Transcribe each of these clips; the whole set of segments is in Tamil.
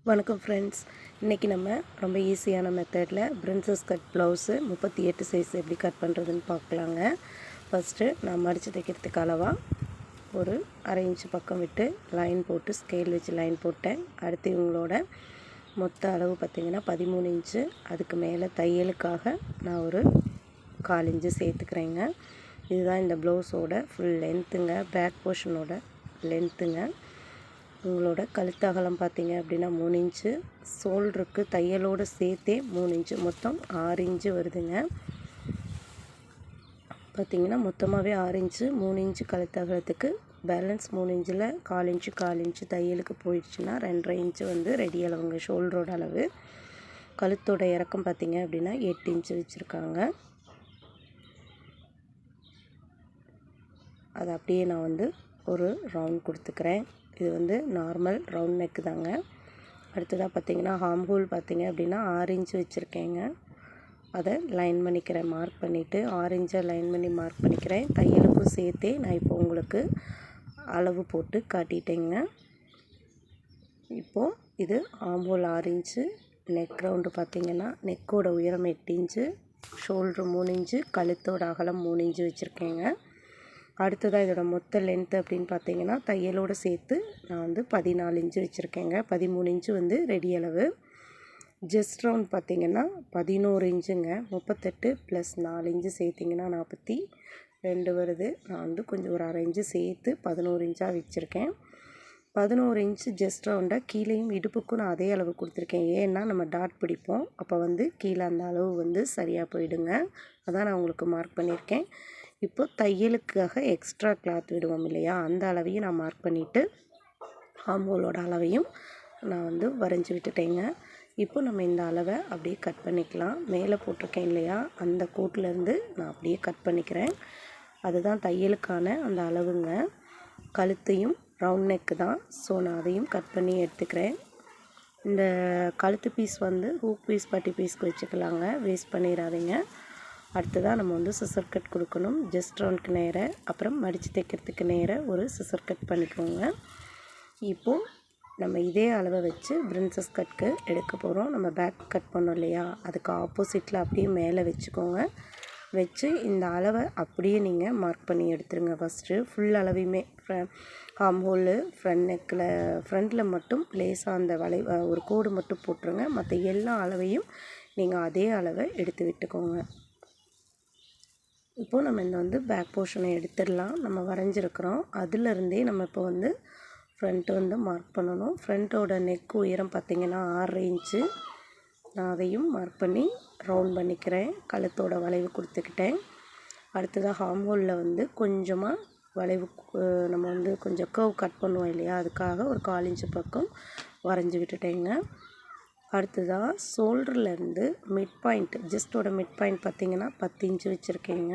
வணக்கம் ஃப்ரெண்ட்ஸ். இன்றைக்கி நம்ம ரொம்ப ஈஸியான மெத்தடில் பிரின்சஸ் கட் ப்ளவுஸு 38 சைஸ் எப்படி கட் பண்ணுறதுன்னு பார்க்கலாங்க. ஃபஸ்ட்டு நான் மடித்து தைக்கிறதுக்கு அளவாக ஒரு 1/2 இன்ச்சு பக்கம் விட்டு லைன் போட்டு ஸ்கேல் வச்சு லைன் போட்டேன். அடுத்து இவங்களோட மொத்த அளவு பார்த்திங்கன்னா 13 இன்ச்சு. அதுக்கு மேலே தையலுக்காக நான் ஒரு 1/4 இன்ச்சு சேர்த்துக்கிறேங்க. இதுதான் இந்த ப்ளவுஸோட ஃபுல் லென்த்துங்க, பேக் போர்ஷனோட லென்த்துங்க. உங்களோட கழுத்து அகலம் பார்த்தீங்க அப்படின்னா 3 இன்ச்சு, ஷோல்டருக்கு தையலோடு சேர்த்தே 3 இன்ச்சு, மொத்தம் 6 இன்ச்சு வருதுங்க. பார்த்திங்கன்னா மொத்தமாகவே 6 இன்ச்சு, 3 இன்ச்சு கழுத்து அகலத்துக்கு பேலன்ஸ் 3 இன்ச்சில் 1/4 இன்ச்சு தையலுக்கு போயிடுச்சுன்னா 2.5 இன்ச்சு வந்து ரெடி அளவுங்க ஷோல்டரோட அளவு. கழுத்தோட இறக்கம் பார்த்திங்க அப்படின்னா 8 இன்ச்சு வச்சுருக்காங்க. அதை அப்படியே நான் வந்து ஒரு ரவுண்ட் கொடுத்துக்கிறேன். இது வந்து நார்மல் ரவுண்ட் நெக்கு தாங்க. அடுத்ததாக பார்த்திங்கன்னா ஹார்ம் ஹோல் பார்த்திங்க அப்படின்னா 6 இன்ச்சு வச்சுருக்கேங்க. அதை லைன் பண்ணிக்கிறேன். மார்க் பண்ணிவிட்டு 6 இன்ச்சை லைன் பண்ணி மார்க் பண்ணிக்கிறேன். தையலுக்கும் சேர்த்தே நான் இப்போ உங்களுக்கு அளவு போட்டு காட்டிட்டேங்க. இப்போது இது harm whole 6 inch, neck round பார்த்திங்கன்னா நெக்கோட உயரம் 8 இன்ச்சு, ஷோல்ட்ரு 3 இன்ச்சு, கழுத்தோட அகலம் 3 இன்ச்சு வச்சுருக்கேங்க. அடுத்ததாக இதோட மொத்த லென்த்து அப்படின்னு பார்த்தீங்கன்னா தையலோடு சேர்த்து நான் வந்து 14 இன்ச்சு வச்சுருக்கேங்க. 13 இன்ச்சு வந்து ரெடி அளவு. ஜஸ்ட் ரவுண்ட் பார்த்திங்கன்னா 11 இன்ச்சுங்க. 38 + 4 இன்ச்சு சேர்த்திங்கன்னா 42 வருது. நான் வந்து கொஞ்சம் ஒரு 1/2 இன்ச்சு சேர்த்து 11 இன்ச்சாக வச்சுருக்கேன். 11 இன்ச்சு ஜஸ்ட் ரவுண்டை கீழேயும் இடுப்புக்கும் நான் அதே அளவு கொடுத்துருக்கேன். ஏன்னா நம்ம டாட் பிடிப்போம், அப்போ வந்து கீழே அந்த அளவு வந்து சரியாக போயிடுங்க. அதான் நான் உங்களுக்கு மார்க் பண்ணியிருக்கேன். இப்போது தையலுக்காக எக்ஸ்ட்ரா கிளாத் விடுவோம் இல்லையா, அந்த அளவையும் நான் மார்க் பண்ணிவிட்டு ஆர்ம் ஹோலோட அளவையும் நான் வந்து வரைஞ்சி விட்டுட்டேங்க. இப்போ நம்ம இந்த அளவை அப்படியே கட் பண்ணிக்கலாம். மேலே போட்டிருக்கேன் இல்லையா, அந்த கோட்டிலேருந்து நான் அப்படியே கட் பண்ணிக்கிறேன். அதுதான் தையலுக்கான அந்த அளவுங்க. கழுத்தையும் ரவுண்ட் நெக்கு தான், ஸோ நான் அதையும் கட் பண்ணி எடுத்துக்கிறேன். இந்த கழுத்து பீஸ் வந்து ஹூக் பீஸ், பட்டி பீஸ்க்கு வச்சுக்கலாங்க, வேஸ்ட் பண்ணிடாதீங்க. அடுத்ததாக நம்ம வந்து சிசர் கட் கொடுக்கணும். ஜஸ்ட் ரவுண்டுக்கு நேர, அப்புறம் மடித்து தைக்கிறதுக்கு நேர ஒரு சிசர் கட் பண்ணிக்கோங்க. இப்போது நம்ம இதே அளவை வச்சு பிரின்சஸ் கட்க்கு எடுக்க போகிறோம். நம்ம பேக் கட் பண்ணோம் இல்லையா, அதுக்கு ஆப்போசிட்டில் அப்படியே மேலே வச்சுக்கோங்க. வச்சு இந்த அளவை அப்படியே நீங்கள் மார்க் பண்ணி எடுத்துருங்க. ஃபஸ்ட்டு ஃபுல் அளவையுமே ஆர்ம் ஹோலு, ஃப்ரண்ட் நெக்கில் ஃப்ரண்டில் மட்டும் லேசாக அந்த ஒரு கோடு மட்டும் போட்டுருங்க. மற்ற எல்லா அளவையும் நீங்கள் அதே அளவை எடுத்து விட்டுக்கோங்க. இப்போது நம்ம இந்த வந்து பேக் போர்ஷனை எடுத்துடலாம். நம்ம வரைஞ்சிருக்கிறோம், அதிலருந்தே நம்ம இப்போ வந்து ஃப்ரண்ட்டு வந்து மார்க் பண்ணணும். ஃப்ரண்ட்டோட நெக் உயரம் பார்த்திங்கன்னா 6 இன்ச்சு. நான் அதையும் மார்க் பண்ணி ரவுண்ட் பண்ணிக்கிறேன். கழுத்தோட வளைவு கொடுத்துக்கிட்டேன். அடுத்ததாக ஹார்ம் ஹோலில் வந்து கொஞ்சமாக வளைவு நம்ம வந்து கொஞ்சம் கர்வ் கட் பண்ணுவோம் இல்லையா, அதுக்காக ஒரு 1/4 இன்ச்சு பக்கம் வரைஞ்சி விட்டுட்டேங்க. அடுத்ததாக ஷோல்டர்லேருந்து மிட் பாயிண்ட், ஜஸ்ட்டோட மிட் பாயிண்ட் பார்த்திங்கன்னா 10 இன்ச்சு வச்சுருக்கேங்க.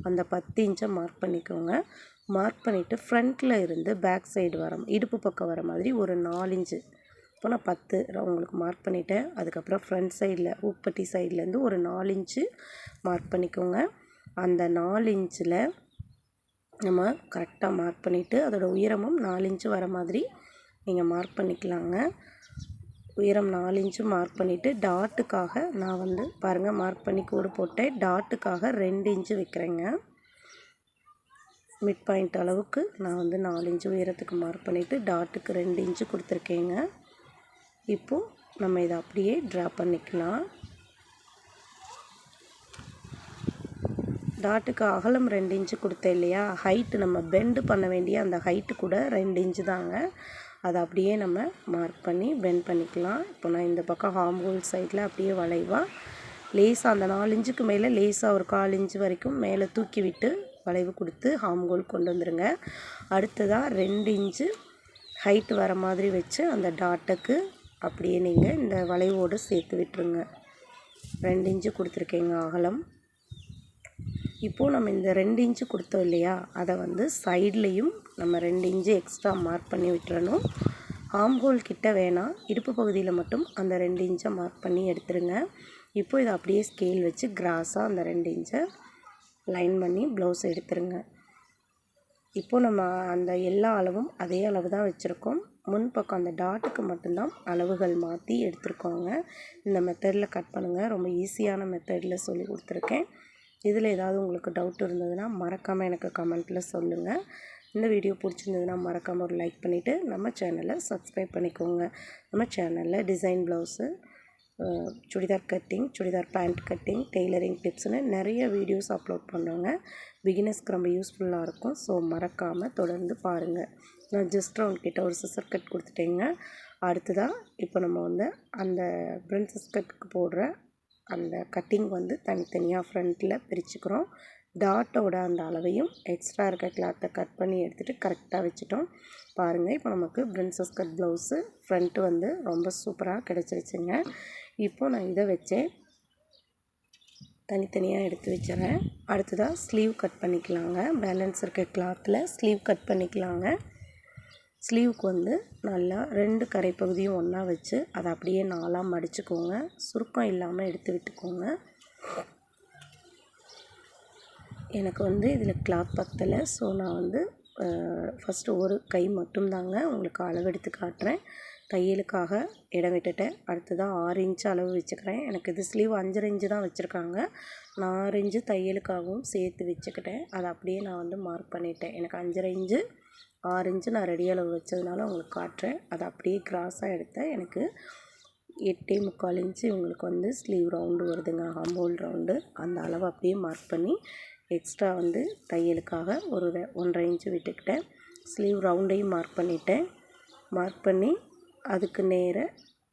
அந்த 10 இன்ச்சை மார்க் பண்ணிக்கோங்க. மார்க் பண்ணிவிட்டு ஃப்ரண்ட்டில் இருந்து பேக் சைடு இடுப்பு பக்கம் வர மாதிரி ஒரு 4 இன்ச்சு, இப்போ நான் 10 உங்களுக்கு மார்க் பண்ணிவிட்டேன். அதுக்கப்புறம் ஃப்ரண்ட் சைடில் ஊப்பட்டி சைட்லேருந்து ஒரு 4 இன்ச்சு மார்க் பண்ணிக்கோங்க. அந்த 4 இன்ச்சில் நம்ம கரெக்டாக மார்க் பண்ணிவிட்டு அதோடய உயரமும் 4 இன்ச்சு வர மாதிரி நீங்கள் மார்க் பண்ணிக்கலாங்க. உயரம் 4 இன்ச்சு மார்க் பண்ணிவிட்டு டாட்டுக்காக நான் வந்து பாருங்கள் மார்க் பண்ணி கோடு போட்டேன். டாட்டுக்காக 2 இன்ச்சு வைக்கிறேங்க. மிட் பாயிண்ட் அளவுக்கு நான் வந்து 4 இன்ச்சு உயரத்துக்கு மார்க் பண்ணிவிட்டு டாட்டுக்கு 2 இன்ச்சு கொடுத்துருக்கேங்க. இப்போது நம்ம இதை அப்படியே ட்ரா பண்ணிக்கலாம். டாட்டுக்கு அகலம் 2 இன்ச்சு கொடுத்தேன் இல்லையா, ஹைட்டு நம்ம பெண்டு பண்ண வேண்டிய அந்த ஹைட்டு கூட 2 இன்ச்சு தாங்க. அதை அப்படியே நம்ம மார்க் பண்ணி பெண்ட் பண்ணிக்கலாம். இப்போ நான் இந்த பக்கம் ஹார்ம் ஹோல் சைடில் அப்படியே வளைவாக லேஸாக அந்த 4 இன்ச்சுக்கு மேலே லேஸாக ஒரு 1/4 இன்ச்சு வரைக்கும் மேலே தூக்கி விட்டு வளைவு கொடுத்து ஹார்ம் ஹோல் கொண்டு வந்துடுங்க. அடுத்ததாக 2 இன்ச்சு ஹைட்டு வர மாதிரி வச்சு அந்த டாட்டுக்கு அப்படியே நீங்கள் இந்த வளைவோடு சேர்த்து விட்டுருங்க. 2 இன்ச்சு கொடுத்துருக்கேங்க அகலம். இப்போது நம்ம இந்த 2 இன்ச்சு கொடுத்தோம் இல்லையா, அதை வந்து சைட்லேயும் நம்ம 2 இன்ச்சு எக்ஸ்ட்ரா மார்க் பண்ணி விட்டுறணும். ஆர்ம் ஹோல் கிட்ட வேணாம், இடுப்பு பகுதியில் மட்டும் அந்த 2 இன்ச்சை மார்க் பண்ணி எடுத்துருங்க. இப்போ இதை அப்படியே ஸ்கேல் வச்சு கிராஸாக அந்த 2 இன்ச்சை லைன் பண்ணி ப்ளவுஸ் எடுத்துருங்க. இப்போது நம்ம அந்த எல்லா அளவும் அதே அளவு தான் வச்சுருக்கோம். முன்பக்கம் அந்த டாட்டுக்கு மட்டும்தான் அளவுகள் மாற்றி எடுத்துருக்கோங்க. இந்த மெத்தடில் கட் பண்ணுங்கள். ரொம்ப ஈஸியான மெத்தடில் சொல்லி கொடுத்துருக்கேன். இதில் ஏதாவது உங்களுக்கு டவுட் இருந்ததுன்னா மறக்காமல் எனக்கு கமெண்ட்டில் சொல்லுங்கள். இந்த வீடியோ பிடிச்சிருந்ததுன்னா மறக்காமல் ஒரு லைக் பண்ணிவிட்டு நம்ம சேனலை சப்ஸ்கிரைப் பண்ணிக்கோங்க. நம்ம சேனலில் design blouse, churidar cutting, churidar pant cutting, tailoring டிப்ஸ்னு நிறைய வீடியோஸ் அப்லோட் பண்ணுறோங்க. பிகினர்ஸ்க்கு ரொம்ப யூஸ்ஃபுல்லாக இருக்கும். ஸோ மறக்காமல் தொடர்ந்து பாருங்கள். நான் ஜஸ்ட் ரவுண்ட் கிட்ட ஒரு சிசர் கட் கொடுத்துட்டேங்க. அடுத்ததாக இப்போ நம்ம வந்து அந்த பிரின்சஸ் கட்டுக்கு போடுற அந்த கட்டிங் வந்து தனித்தனியாக ஃப்ரண்ட்டில் பிரிச்சுக்கிறோம். டாட்டோட அந்த அளவையும் எக்ஸ்ட்ரா இருக்க கிளாத்தை கட் பண்ணி எடுத்துகிட்டு கரெக்டாக வச்சுட்டோம். பாருங்கள், இப்போ நமக்கு பிரின்சஸ் கட் ப்ளவுஸு ஃப்ரண்ட்டு வந்து ரொம்ப சூப்பராக கிடச்சிருச்சுங்க. இப்போது நான் இதை வச்சேன் தனித்தனியாக எடுத்து வச்சுறேன். அடுத்ததாக ஸ்லீவ் கட் பண்ணிக்கலாங்க. பேலன்ஸ் இருக்க கிளாத்தில் ஸ்லீவ் கட் பண்ணிக்கலாங்க. ஸ்லீவுக்கு வந்து நல்லா 2 கரைப்பகுதியும் ஒன்றா வச்சு அதை அப்படியே 4ஆக மடிச்சுக்கோங்க. சுருக்கம் இல்லாமல் எடுத்து விட்டுக்கோங்க. எனக்கு வந்து இதில் கிளாத் பத்தலை. ஸோ நான் வந்து ஃபஸ்ட்டு ஒரு கை மட்டும்தாங்க உங்களுக்கு அளவெடுத்து காட்டுறேன். தையலுக்காக இடம் விட்டுட்டேன். அடுத்ததாக 6 இன்ச்சு அளவு வச்சுக்கிறேன். எனக்கு இது ஸ்லீவ் 5.5 இன்ச்சு தான் வச்சுருக்காங்க. நான் 6 இன்ச்சு தையலுக்காகவும் சேர்த்து வச்சுக்கிட்டேன். அதை அப்படியே நான் வந்து மார்க் பண்ணிட்டேன். எனக்கு 5.5 இன்ச்சு 6 இன்ச்சு நான் ரெடி அளவு வச்சதுனால உங்களுக்கு காட்டுறேன். அதை அப்படியே கிராஸாக எடுத்தேன். எனக்கு 8.25 இன்ச்சு இவங்களுக்கு வந்து ஸ்லீவ் ரவுண்டு வருதுங்க, ஹாம்போல் ரவுண்டு. அந்த அளவு அப்படியே மார்க் பண்ணி எக்ஸ்ட்ரா வந்து தையலுக்காக ஒரு 1.5 இன்ச்சு விட்டுக்கிட்டேன். ஸ்லீவ் ரவுண்டையும் மார்க் பண்ணிட்டேன். மார்க் பண்ணி அதுக்கு நேர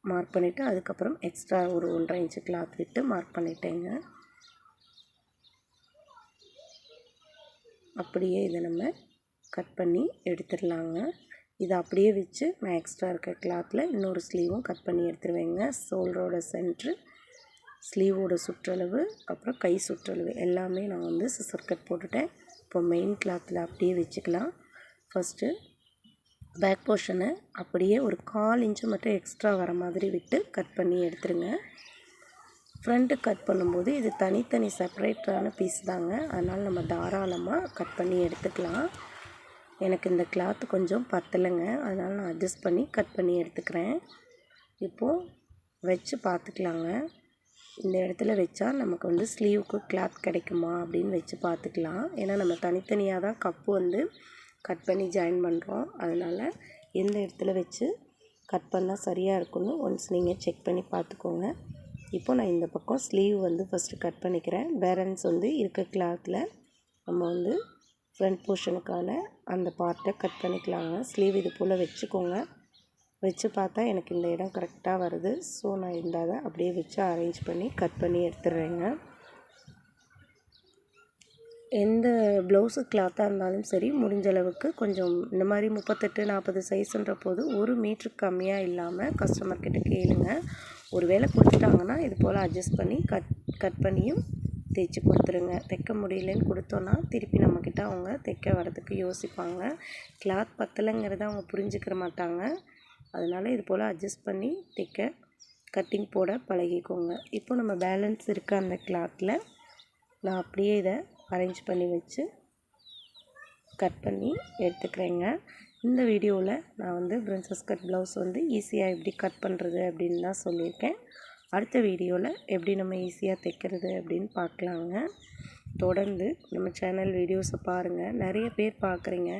மார்க் பண்ணிவிட்டு அதுக்கப்புறம் எக்ஸ்ட்ரா ஒரு 1.5 இன்ச்சு கிளாத் விட்டு மார்க் பண்ணிட்டேங்க. அப்படியே இதை நம்ம கட் பண்ணி எடுத்துடலாங்க. இதை அப்படியே வச்சு நான் எக்ஸ்ட்ரா இருக்க கிளாத்தில் இன்னொரு ஸ்லீவும் கட் பண்ணி எடுத்துருவேங்க. ஷோல்டரோட சென்ட்ரு, ஸ்லீவோட சுற்றளவு, அப்புறம் கை சுற்றளவு எல்லாமே நான் வந்து சிசர் கட் போட்டுட்டேன். இப்போ மெயின் கிளாத்தில் அப்படியே வச்சுக்கலாம். ஃபஸ்ட்டு பேக் போர்ஷனை அப்படியே ஒரு 1/4 இன்ச்சு மட்டும் எக்ஸ்ட்ரா வர மாதிரி விட்டு கட் பண்ணி எடுத்துருங்க. ஃப்ரண்ட்டு கட் பண்ணும்போது இது தனித்தனி செப்பரேட்டான பீஸ் தாங்க. அதனால் நம்ம தாராளமாக கட் பண்ணி எடுத்துக்கலாம். எனக்கு இந்த கிளாத்து கொஞ்சம் பத்தலைங்க, அதனால் நான் அட்ஜஸ்ட் பண்ணி கட் பண்ணி எடுத்துக்கிறேன். இப்போது வச்சு பார்த்துக்கலாங்க. இந்த இடத்துல வச்சா நமக்கு வந்து ஸ்லீவுக்கு கிளாத் கிடைக்குமா அப்படின்னு வச்சு பார்த்துக்கலாம். ஏன்னா நம்ம தனித்தனியாக தான் கப்பு வந்து கட் பண்ணி ஜாயின் பண்ணுறோம். அதனால் எந்த இடத்துல வச்சு கட் பண்ணால் சரியாக இருக்குன்னு ஒன்ஸ் நீங்கள் செக் பண்ணி பார்த்துக்கோங்க. இப்போ நான் இந்த பக்கம் ஸ்லீவ் வந்து ஃபஸ்ட்டு கட் பண்ணிக்கிறேன். பேலன்ஸ் வந்து இருக்க கிளாத்தில் நம்ம வந்து ஃப்ரண்ட் போர்ஷனுக்கான அந்த பார்ட்டை கட் பண்ணிக்கலாங்க. ஸ்லீவ் இது போல் வச்சுக்கோங்க. வச்சு பார்த்தா எனக்கு இந்த இடம் கரெக்டாக வருது. ஸோ நான் இந்த அதை அப்படியே வச்சு அரேஞ்ச் பண்ணி கட் பண்ணி எடுத்துடுறேங்க. எந்த ப்ளவுஸு கிளாத்தாக இருந்தாலும் சரி, முடிஞ்ச அளவுக்கு கொஞ்சம் இந்த மாதிரி 38-40 சைஸுன்ற போது 1 மீட்ரு கம்மியாக இல்லாமல் கஸ்டமர்கிட்ட கேளுங்க. ஒரு வேளை கொடுத்துட்டாங்கன்னா இது போல் அட்ஜஸ்ட் பண்ணி கட் பண்ணியும் தைச்சி கொடுத்துருங்க. தைக்க முடியலன்னு கொடுத்தோன்னா திருப்பி நம்மக்கிட்ட அவங்க தைக்க வரதுக்கு யோசிப்பாங்க. கிளாத் பத்தலைங்கிறத அவங்க புரிஞ்சுக்கிற மாட்டாங்க. அதனால் இது போல் அட்ஜஸ்ட் பண்ணி கட்டிங் போட பழகிக்கோங்க. இப்போ நம்ம பேலன்ஸ் இருக்க அந்த கிளாத்தில் நான் அப்படியே இதை அரேஞ்ச் பண்ணி வச்சு கட் பண்ணி எடுத்துக்கிறேங்க. இந்த வீடியோவில் நான் வந்து பிரின்சஸ் கட் ப்ளவுஸ் வந்து ஈஸியாக எப்படி கட் பண்ணுறது அப்படின்னு தான் சொல்லியிருக்கேன். அடுத்த வீடியோவில் எப்படி நம்ம ஈஸியாக தைக்கிறது அப்படின்னு பார்க்கலாங்க. தொடர்ந்து நம்ம சேனல் வீடியோஸை பாருங்கள். நிறைய பேர் பார்க்குறீங்க,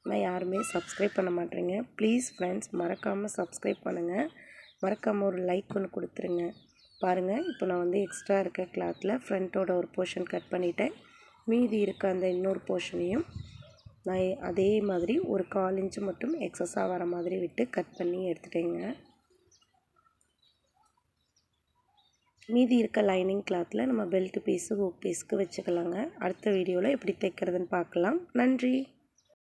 ஆனால் யாருமே சப்ஸ்கிரைப் பண்ண மாட்டேறீங்க. ப்ளீஸ் ஃப்ரெண்ட்ஸ், மறக்காமல் சப்ஸ்கிரைப் பண்ணுங்கள். மறக்காமல் ஒரு லைக் ஒன்று கொடுத்துருங்க. பாருங்கள், இப்போ நான் வந்து எக்ஸ்ட்ரா இருக்க கிளாத்தில் ஃப்ரண்ட்டோட ஒரு போர்ஷன் கட் பண்ணிட்டேன். மீதி இருக்க அந்த இன்னொரு போர்ஷனையும் நான் அதே மாதிரி ஒரு 1/4 இன்ச்சு மட்டும் எக்ஸஸாக வர மாதிரி விட்டு கட் பண்ணி எடுத்துட்டேங்க. மீதி இருக்க லைனிங் கிளாத்தில் நம்ம பெல்ட் பீஸு, ஹூக் பீஸுக்கு வச்சுக்கலாங்க. அடுத்த வீடியோவில் எப்படி தைக்கிறதுன்னு பார்க்கலாம். நன்றி.